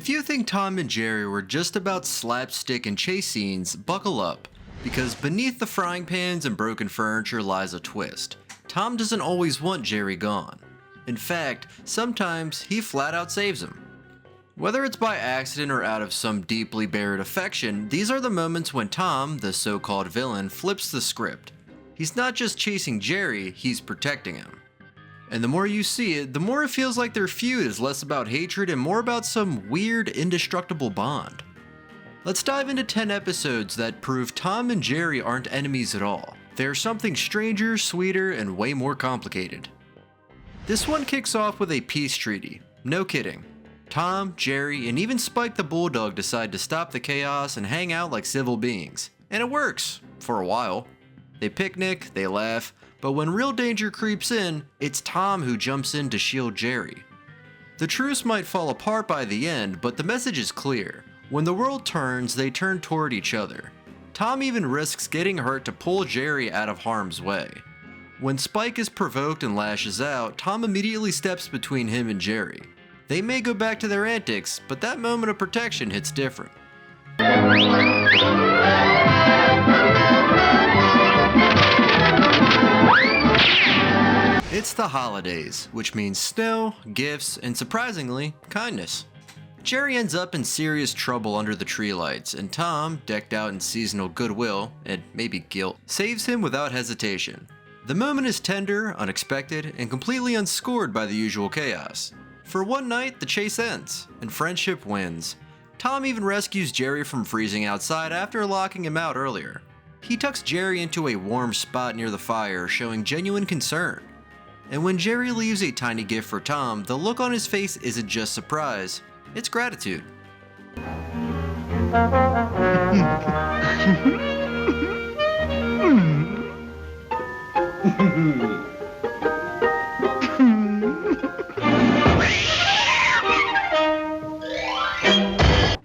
If you think Tom and Jerry were just about slapstick and chase scenes, buckle up, because beneath the frying pans and broken furniture lies a twist. Tom doesn't always want Jerry gone. In fact, sometimes he flat out saves him. Whether it's by accident or out of some deeply buried affection, these are the moments when Tom, the so-called villain, flips the script. He's not just chasing Jerry, he's protecting him. And the more you see it, the more it feels like their feud is less about hatred and more about some weird, indestructible bond. Let's dive into 10 episodes that prove Tom and Jerry aren't enemies at all. They're something stranger, sweeter, and way more complicated. This one kicks off with a peace treaty. No kidding. Tom, Jerry, and even Spike the Bulldog decide to stop the chaos and hang out like civil beings. And it works, for a while. They picnic, they laugh, but when real danger creeps in, it's Tom who jumps in to shield Jerry. The truce might fall apart by the end, but the message is clear. When the world turns, they turn toward each other. Tom even risks getting hurt to pull Jerry out of harm's way. When Spike is provoked and lashes out, Tom immediately steps between him and Jerry. They may go back to their antics, but that moment of protection hits different. It's the holidays, which means snow, gifts, and surprisingly, kindness. Jerry ends up in serious trouble under the tree lights, and Tom, decked out in seasonal goodwill, and maybe guilt, saves him without hesitation. The moment is tender, unexpected, and completely unscored by the usual chaos. For one night, the chase ends, and friendship wins. Tom even rescues Jerry from freezing outside after locking him out earlier. He tucks Jerry into a warm spot near the fire, showing genuine concern. And when Jerry leaves a tiny gift for Tom, the look on his face isn't just surprise, it's gratitude.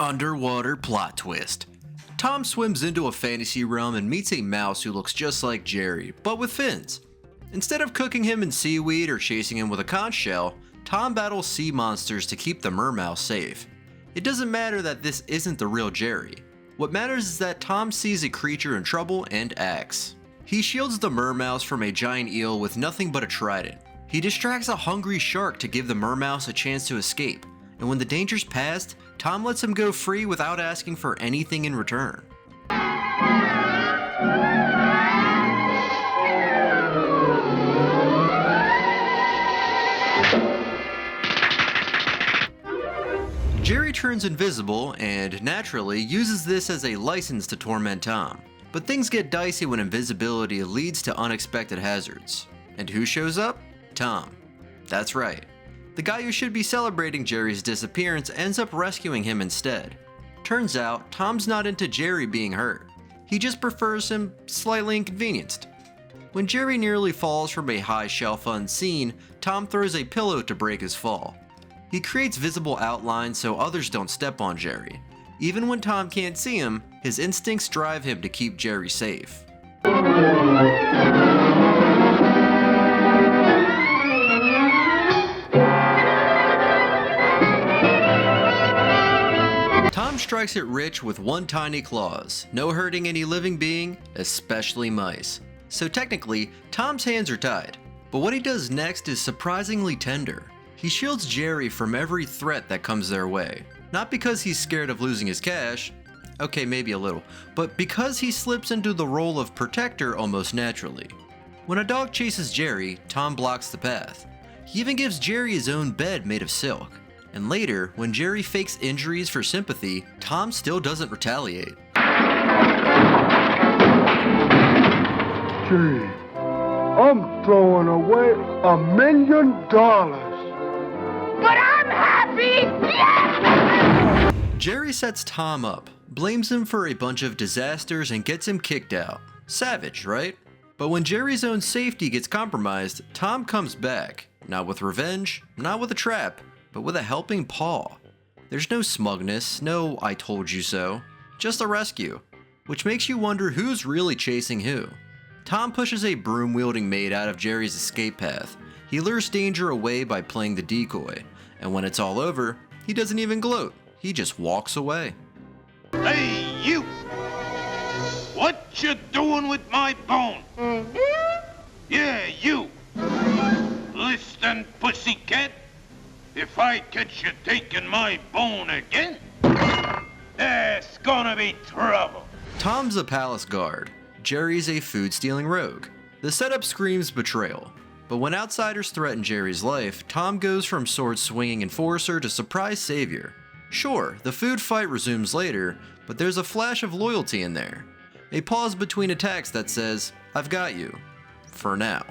Underwater plot twist. Tom swims into a fantasy realm and meets a mouse who looks just like Jerry, but with fins. Instead of cooking him in seaweed or chasing him with a conch shell, Tom battles sea monsters to keep the mermouse safe. It doesn't matter that this isn't the real Jerry. What matters is that Tom sees a creature in trouble and acts. He shields the mermouse from a giant eel with nothing but a trident. He distracts a hungry shark to give the mermouse a chance to escape, and when the danger's past, Tom lets him go free without asking for anything in return. Jerry turns invisible and, naturally, uses this as a license to torment Tom. But things get dicey when invisibility leads to unexpected hazards. And who shows up? Tom. That's right. The guy who should be celebrating Jerry's disappearance ends up rescuing him instead. Turns out, Tom's not into Jerry being hurt. He just prefers him slightly inconvenienced. When Jerry nearly falls from a high shelf unseen, Tom throws a pillow to break his fall. He creates visible outlines so others don't step on Jerry. Even when Tom can't see him, his instincts drive him to keep Jerry safe. Tom strikes it rich with one tiny clause, no hurting any living being, especially mice. So technically, Tom's hands are tied. But what he does next is surprisingly tender. He shields Jerry from every threat that comes their way. Not because he's scared of losing his cash, okay, maybe a little, but because he slips into the role of protector almost naturally. When a dog chases Jerry, Tom blocks the path. He even gives Jerry his own bed made of silk. And later, when Jerry fakes injuries for sympathy, Tom still doesn't retaliate. Gee, I'm throwing away $1 million. But I'm happy! Yeah! Jerry sets Tom up, blames him for a bunch of disasters, and gets him kicked out. Savage, right? But when Jerry's own safety gets compromised, Tom comes back. Not with revenge, not with a trap, but with a helping paw. There's no smugness, no I told you so, just a rescue. Which makes you wonder who's really chasing who. Tom pushes a broom-wielding maid out of Jerry's escape path. He lures danger away by playing the decoy, and when it's all over, he doesn't even gloat. he just walks away. Hey, you! What you doing with my bone? Yeah, you! Listen, pussycat. If I catch you taking my bone again, there's gonna be trouble. Tom's a palace guard. Jerry's a food-stealing rogue. The setup screams betrayal. But when outsiders threaten Jerry's life, Tom goes from sword-swinging enforcer to surprise savior. Sure, the food fight resumes later, but there's a flash of loyalty in there. A pause between attacks that says, "I've got you. For now."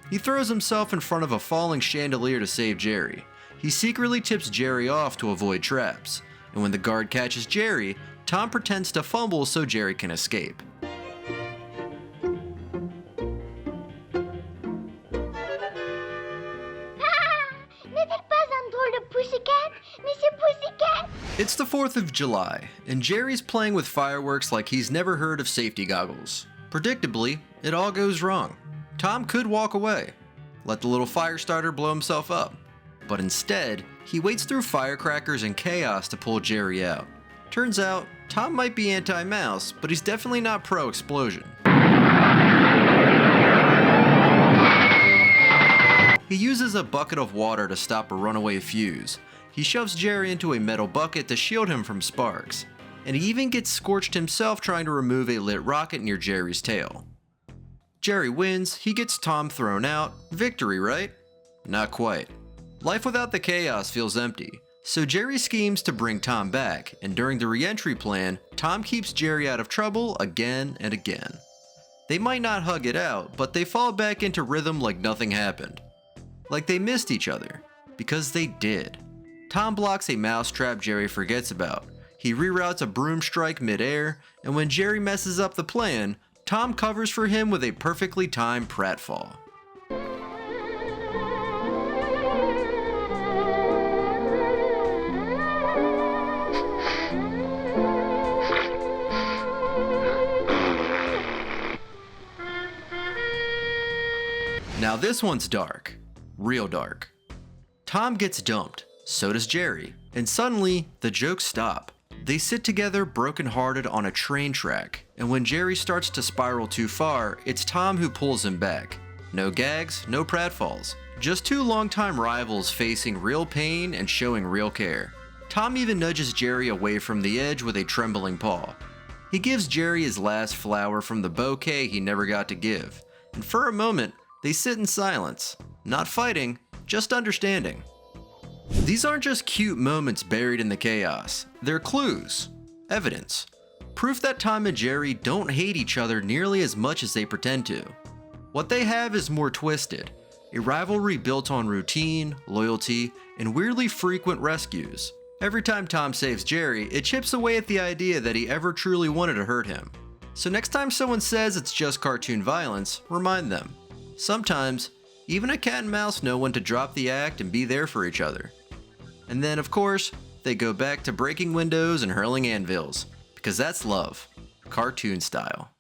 He throws himself in front of a falling chandelier to save Jerry. He secretly tips Jerry off to avoid traps, and when the guard catches Jerry, Tom pretends to fumble so Jerry can escape. N'est-il pas un drôle de pussycat, Monsieur Pussycat? It's the 4th of July, and Jerry's playing with fireworks like he's never heard of safety goggles. Predictably, it all goes wrong. Tom could walk away, let the little fire starter blow himself up. But instead, he waits through firecrackers and chaos to pull Jerry out. Turns out, Tom might be anti-mouse, but he's definitely not pro-explosion. He uses a bucket of water to stop a runaway fuse. He shoves Jerry into a metal bucket to shield him from sparks. And he even gets scorched himself trying to remove a lit rocket near Jerry's tail. Jerry wins, he gets Tom thrown out. Victory, right? Not quite. Life without the chaos feels empty. So Jerry schemes to bring Tom back, and during the re-entry plan, Tom keeps Jerry out of trouble again and again. They might not hug it out, but they fall back into rhythm like nothing happened. Like they missed each other. Because they did. Tom blocks a mousetrap Jerry forgets about. He reroutes a broom strike mid-air, and when Jerry messes up the plan, Tom covers for him with a perfectly timed pratfall. Now this one's dark. Real dark. Tom gets dumped, so does Jerry, and suddenly the jokes stop. They sit together brokenhearted on a train track, and when Jerry starts to spiral too far, it's Tom who pulls him back. No gags, no pratfalls, just two longtime rivals facing real pain and showing real care. Tom even nudges Jerry away from the edge with a trembling paw. He gives Jerry his last flower from the bouquet he never got to give, and for a moment, they sit in silence, not fighting, just understanding. These aren't just cute moments buried in the chaos. They're clues, evidence, proof that Tom and Jerry don't hate each other nearly as much as they pretend to. What they have is more twisted, a rivalry built on routine, loyalty, and weirdly frequent rescues. Every time Tom saves Jerry, it chips away at the idea that he ever truly wanted to hurt him. So next time someone says it's just cartoon violence, remind them. Sometimes, even a cat and mouse know when to drop the act and be there for each other. And then, of course, they go back to breaking windows and hurling anvils, because that's love, cartoon style.